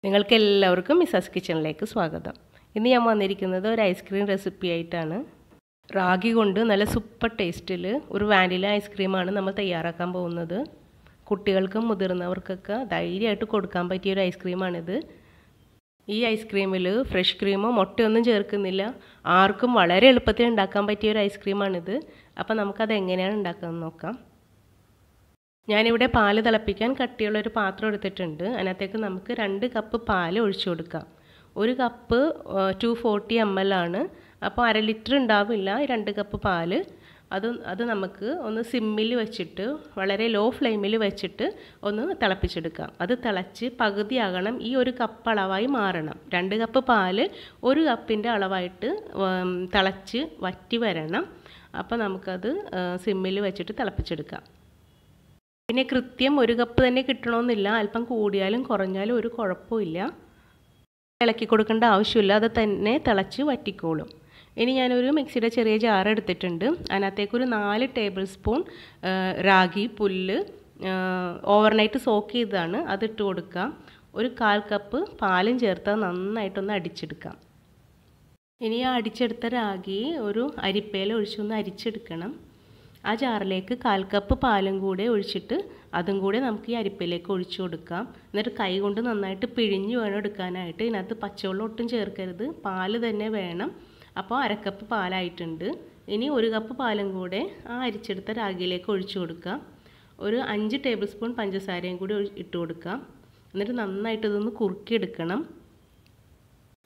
നിങ്ങൾക്ക് എല്ലാവർക്കും മിസാസ് കിച്ചണിലേക്ക് സ്വാഗതം. ഇന്ന് ഞാൻ വന്നിരിക്കുന്നത് ഒരു ഐസ്ക്രീം റെസിപ്പി ആയിട്ടാണ്. റാഗി കൊണ്ട് നല്ല സൂപ്പർ ടേസ്റ്റിൽ ഒരു വാനില ഐസ്ക്രീമാണ് നമ്മൾ തയ്യാറാക്കാൻ പോകുന്നത്. കുട്ടികൾക്കും മുതിർന്നവർക്കൊക്കെ ധൈര്യമായിട്ട് കൊടുക്കാൻ പറ്റിയ ഒരു ഐസ്ക്രീമാണിത്. ഈ ഐസ്ക്രീമിൽ ഫ്രഷ് ക്രീമോ മുട്ടയൊന്നും ചേർക്കുന്നില്ല. ആർക്കും വളരെ എളുപ്പത്തിൽ ഉണ്ടാക്കാൻ പറ്റിയ ഒരു ഐസ്ക്രീമാണിത്. അപ്പോൾ നമുക്കത് എങ്ങനെയാണ് ഉണ്ടാക്കാമെന്ന് നോക്കാം. ഞാനിവിടെ പാല് തിളപ്പിക്കാൻ കട്ടിയുള്ളൊരു പാത്രം എടുത്തിട്ടുണ്ട്. അതിനകത്തേക്ക് നമുക്ക് 2 കപ്പ് പാൽ ഒഴിച്ചു കൊടുക്കാം. 1 കപ്പ് 240 ml ആണ്. അപ്പോൾ 1/2 ലിറ്റർ ഉണ്ടാവില്ല 2 കപ്പ് പാല്. അത് നമുക്ക് ഒന്ന് സിമ്മിൽ വെച്ചിട്ട് വളരെ ലോ ഫ്ലെയിമിൽ വെച്ചിട്ട് ഒന്ന് തിളപ്പിച്ചെടുക്കാം. അത് തിളച്ച് പകുതിയാകണം. ഈ 1 കപ്പ് അളവായി മാറണം. 2 കപ്പ് പാല് 1 കപ്പിൻ്റെ അളവായിട്ട് തിളച്ച് വറ്റി വരണം. അപ്പോൾ നമുക്കത് സിമ്മിൽ വെച്ചിട്ട് തിളപ്പിച്ചെടുക്കാം. പിന്നെ കൃത്യം 1 കപ്പ് തന്നെ കിട്ടണമെന്നില്ല. അല്പം കൂടിയാലും കുറഞ്ഞാലും ഒരു കുഴപ്പമില്ല. ഇളക്കി കൊടുക്കേണ്ട ആവശ്യമില്ല. അത് തന്നെ തിളച്ച് വറ്റിക്കോളും. ഇനി ഞാനൊരു മിക്സിയുടെ ചെറിയ ജാർ എടുത്തിട്ടുണ്ട്. അതിനകത്തേക്കൊരു 4 ടേബിൾ സ്പൂൺ റാഗി പുല്ല് ഓവർനൈറ്റ് സോക്ക് ചെയ്തതാണ്. അതിട്ട് കൊടുക്കാം. ഒരു 1/4 കപ്പ് പാലും ചേർത്ത് നന്നായിട്ടൊന്ന് അടിച്ചെടുക്കാം. ഇനി ആ അടിച്ചെടുത്ത റാഗി ഒരു അരിപ്പയിൽ ഒഴിച്ചൊന്ന് അരിച്ചെടുക്കണം. ആ ജാറിലേക്ക് 1/4 കപ്പ് പാലും കൂടെ ഒഴിച്ചിട്ട് അതും കൂടെ നമുക്ക് ഈ അരിപ്പയിലേക്ക് ഒഴിച്ചു കൊടുക്കാം. എന്നിട്ട് കൈ കൊണ്ട് നന്നായിട്ട് പിഴിഞ്ഞ് വേണം എടുക്കാനായിട്ട്. ഇതിനകത്ത് പച്ചവെള്ളം ഒട്ടും ചേർക്കരുത്, പാല് തന്നെ വേണം. അപ്പോൾ 1/2 കപ്പ് പാലായിട്ടുണ്ട്. ഇനി 1 കപ്പ് പാലും കൂടെ ആ അരിച്ചെടുത്ത റാഗിയിലേക്ക് ഒഴിച്ചു കൊടുക്കാം. ഒരു 5 ടേബിൾ സ്പൂൺ പഞ്ചസാരയും കൂടി ഇട്ട് കൊടുക്കാം. എന്നിട്ട് നന്നായിട്ട് ഇതൊന്ന് കുറുക്കിയെടുക്കണം.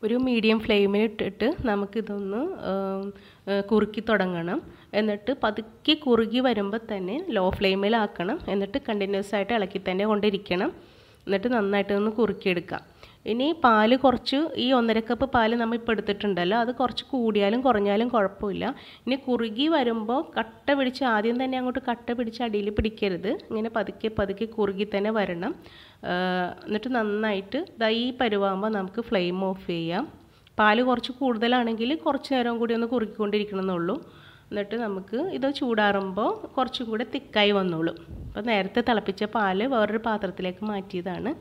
ഒരു മീഡിയം ഫ്ലെയിമിൽ ഇട്ടിട്ട് നമുക്കിതൊന്ന് കുറുക്കി തുടങ്ങണം. എന്നിട്ട് പതുക്കെ കുറുകി വരുമ്പോൾ തന്നെ ലോ ഫ്ലെയിമിലാക്കണം. എന്നിട്ട് കണ്ടിന്യൂസ് ആയിട്ട് ഇളക്കി തന്നെ കൊണ്ടിരിക്കണം. എന്നിട്ട് നന്നായിട്ട് ഒന്ന് കുറുക്കിയെടുക്കാം. ഇനി പാല് കുറച്ച് ഈ 1/2 കപ്പ് പാല് നമ്മൾ ഇപ്പോൾ എടുത്തിട്ടുണ്ടല്ലോ, അത് കുറച്ച് കൂടിയാലും കുറഞ്ഞാലും കുഴപ്പമില്ല. ഇനി കുറുകി വരുമ്പോൾ കട്ട പിടിച്ച് ആദ്യം തന്നെ അങ്ങോട്ട് കട്ട പിടിച്ച് അടിയിൽ പിടിക്കരുത്. ഇങ്ങനെ പതുക്കെ പതുക്കെ കുറുകി തന്നെ വരണം. എന്നിട്ട് നന്നായിട്ട് ഈ പരുവാകുമ്പോൾ നമുക്ക് ഫ്ലെയിം ഓഫ് ചെയ്യാം. പാല് കുറച്ച് കൂടുതലാണെങ്കിൽ കുറച്ച് നേരം കൂടി ഒന്ന് കുറുക്കിക്കൊണ്ടിരിക്കണമെന്നുള്ളൂ. എന്നിട്ട് നമുക്ക് ഇത് ചൂടാറുമ്പോൾ കുറച്ചും കൂടെ തിക്കായി വന്നോളും. അപ്പോൾ നേരത്തെ തിളപ്പിച്ച പാല് വേറൊരു പാത്രത്തിലേക്ക് മാറ്റിയതാണ്.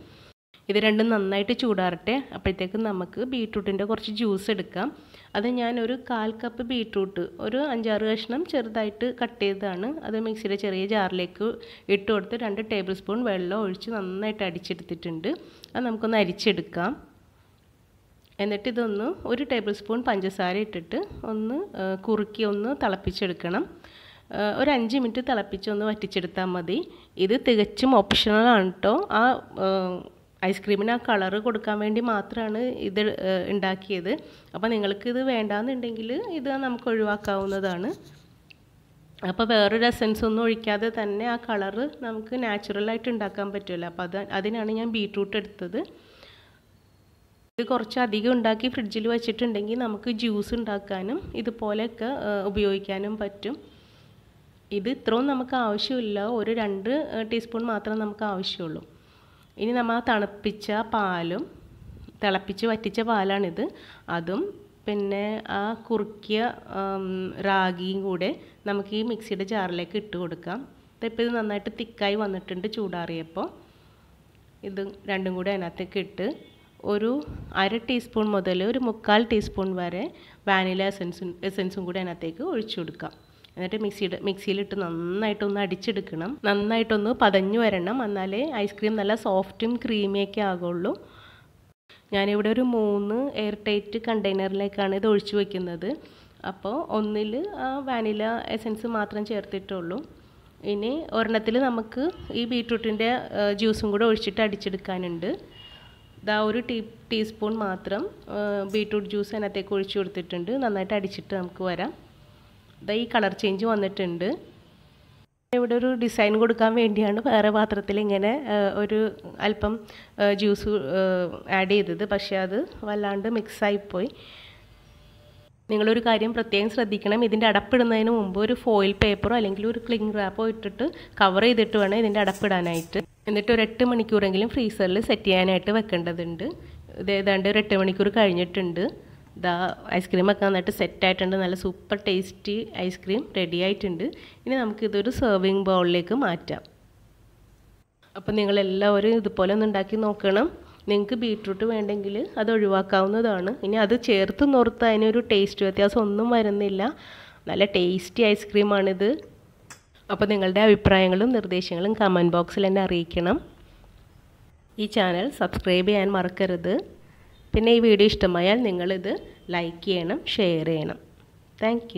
ഇത് രണ്ടും നന്നായിട്ട് ചൂടാറട്ടെ. അപ്പോഴത്തേക്കും നമുക്ക് ബീട്രൂട്ടിൻ്റെ കുറച്ച് ജ്യൂസ് എടുക്കാം. അത് ഞാനൊരു 1/4 കപ്പ് ബീട്രൂട്ട് ഒരു 5-6 കഷ്ണം ചെറുതായിട്ട് കട്ട് ചെയ്തതാണ്. അത് മിക്സിയുടെ ചെറിയ ജാറിലേക്ക് ഇട്ട് കൊടുത്ത് 2 ടേബിൾ സ്പൂൺ വെള്ളം ഒഴിച്ച് നന്നായിട്ട് അടിച്ചെടുത്തിട്ടുണ്ട്. അത് നമുക്കൊന്ന് അരിച്ചെടുക്കാം. എന്നിട്ട് ഇതൊന്ന് 1 ടേബിൾ സ്പൂൺ പഞ്ചസാര ഇട്ടിട്ട് ഒന്ന് കുറുക്കി ഒന്ന് തിളപ്പിച്ചെടുക്കണം. ഒരു 5 മിനിറ്റ് തിളപ്പിച്ചൊന്ന് വറ്റിച്ചെടുത്താൽ മതി. ഇത് തികച്ചും ഓപ്ഷണലാണ് കേട്ടോ. ആ ഐസ്ക്രീമിന് ആ കളറ് കൊടുക്കാൻ വേണ്ടി മാത്രമാണ് ഇത് ഉണ്ടാക്കിയത്. അപ്പോൾ നിങ്ങൾക്കിത് വേണ്ടാന്നുണ്ടെങ്കിൽ ഇത് നമുക്ക് ഒഴിവാക്കാവുന്നതാണ്. അപ്പോൾ വേറൊരു എസൻസ് ഒന്നും ഒഴിക്കാതെ തന്നെ ആ കളറ് നമുക്ക് നാച്ചുറലായിട്ട് ഉണ്ടാക്കാൻ പറ്റുമല്ലോ. അപ്പോൾ അതിനാണ് ഞാൻ ബീട്രൂട്ട് എടുത്തത്. ഇത് കുറച്ച് അധികം ഉണ്ടാക്കി ഫ്രിഡ്ജിൽ വെച്ചിട്ടുണ്ടെങ്കിൽ നമുക്ക് ജ്യൂസ് ഉണ്ടാക്കാനും ഇതുപോലെയൊക്കെ ഉപയോഗിക്കാനും പറ്റും. ഇത് ഇത്രയും നമുക്ക് ആവശ്യമില്ല. ഒരു 2 ടീസ്പൂൺ മാത്രം നമുക്ക് ആവശ്യമുള്ളൂ. ഇനി നമ്മൾ തണുപ്പിച്ച പാലും തിളപ്പിച്ച് വറ്റിച്ച പാലാണിത്. അതും പിന്നെ ആ കുറുക്കിയ റാഗിയും കൂടെ നമുക്ക് ഈ മിക്സിയുടെ ജാറിലേക്ക് ഇട്ട് കൊടുക്കാം. ഇപ്പോൾ ഇത് നന്നായിട്ട് തിക്കായി വന്നിട്ടുണ്ട് ചൂടാറിയപ്പോൾ. ഇത് രണ്ടും കൂടെ അതിനകത്തേക്ക് ഇട്ട് ഒരു 1/2 ടീസ്പൂൺ മുതൽ ഒരു 1/4 ടീസ്പൂൺ വരെ വാനില എസൻസും കൂടെ അതിനകത്തേക്ക് ഒഴിച്ചു കൊടുക്കാം. എന്നിട്ട് മിക്സിയിലിട്ട് നന്നായിട്ടൊന്ന് അടിച്ചെടുക്കണം. നന്നായിട്ടൊന്ന് പതഞ്ഞു വരണം. എന്നാലേ ഐസ്ക്രീം നല്ല സോഫ്റ്റും ക്രീമിയൊക്കെ ആകുള്ളൂ. ഞാനിവിടെ ഒരു 3 എയർ ടൈറ്റ് കണ്ടെയ്നറിലേക്കാണ് ഇത് ഒഴിച്ചു വയ്ക്കുന്നത്. അപ്പോൾ ഒന്നിൽ വാനില എസൻസ് മാത്രം ചേർത്തിട്ടുള്ളൂ. ഇനി ഒരെണ്ണത്തിൽ നമുക്ക് ഈ ബീട്രൂട്ടിൻ്റെ ജ്യൂസും കൂടെ ഒഴിച്ചിട്ട് അടിച്ചെടുക്കാനുണ്ട്. ഒരു ടീസ്പൂൺ മാത്രം ബീട്രൂട്ട് ജ്യൂസ് അതിനകത്തേക്ക് ഒഴിച്ചു കൊടുത്തിട്ടുണ്ട്. നന്നായിട്ട് അടിച്ചിട്ട് നമുക്ക് വരാം. ഈ കളർ ചേഞ്ച് വന്നിട്ടുണ്ട്. ഇവിടെ ഒരു ഡിസൈൻ കൊടുക്കാൻ വേണ്ടിയാണ് വേറെ പാത്രത്തിൽ ഇങ്ങനെ ഒരു അല്പം ജ്യൂസ് ആഡ് ചെയ്തത്. പക്ഷേ അത് വല്ലാണ്ട് മിക്സായിപ്പോയി. നിങ്ങളൊരു കാര്യം പ്രത്യേകം ശ്രദ്ധിക്കണം. ഇതിൻ്റെ അടപ്പിടുന്നതിന് മുമ്പ് ഒരു ഫോയിൽ പേപ്പറോ അല്ലെങ്കിൽ ഒരു ക്ലിംഗ് റാപ്പോ ഇട്ടിട്ട് കവർ ചെയ്തിട്ട് വേണം ഇതിൻ്റെ അടപ്പിടാനായിട്ട്. എന്നിട്ട് ഒരു 8 മണിക്കൂറെങ്കിലും ഫ്രീസറിൽ സെറ്റ് ചെയ്യാനായിട്ട് വെക്കേണ്ടതുണ്ട്. ഇത് ഏതാണ്ട് ഒരു 8 മണിക്കൂർ കഴിഞ്ഞിട്ടുണ്ട്. ഐസ്ക്രീമൊക്കെ നന്നായിട്ട് സെറ്റായിട്ടുണ്ട്. നല്ല സൂപ്പർ ടേസ്റ്റി ഐസ്ക്രീം റെഡി ആയിട്ടുണ്ട്. ഇനി നമുക്കിതൊരു സെർവിങ് ബൗളിലേക്ക് മാറ്റാം. അപ്പോൾ നിങ്ങളെല്ലാവരും ഇതുപോലെ ഒന്ന് ഉണ്ടാക്കി നോക്കണം. നിങ്ങൾക്ക് ബീട്രൂട്ട് വേണ്ടെങ്കിൽ അത് ഒഴിവാക്കാവുന്നതാണ്. ഇനി അത് ചേർത്ത് നോർത്ത് അതിനൊരു ടേസ്റ്റ് വ്യത്യാസം ഒന്നും വരുന്നില്ല. നല്ല ടേസ്റ്റി ഐസ്ക്രീമാണിത്. അപ്പോൾ നിങ്ങളുടെ അഭിപ്രായങ്ങളും നിർദ്ദേശങ്ങളും കമൻറ്റ് ബോക്സിൽ എന്നെ അറിയിക്കണം. ഈ ചാനൽ സബ്സ്ക്രൈബ് ചെയ്യാൻ മറക്കരുത്. പിന്നെ ഈ വീഡിയോ ഇഷ്ടമായാൽ നിങ്ങളിത് ലൈക്ക് ചെയ്യണം, ഷെയർ ചെയ്യണം. താങ്ക്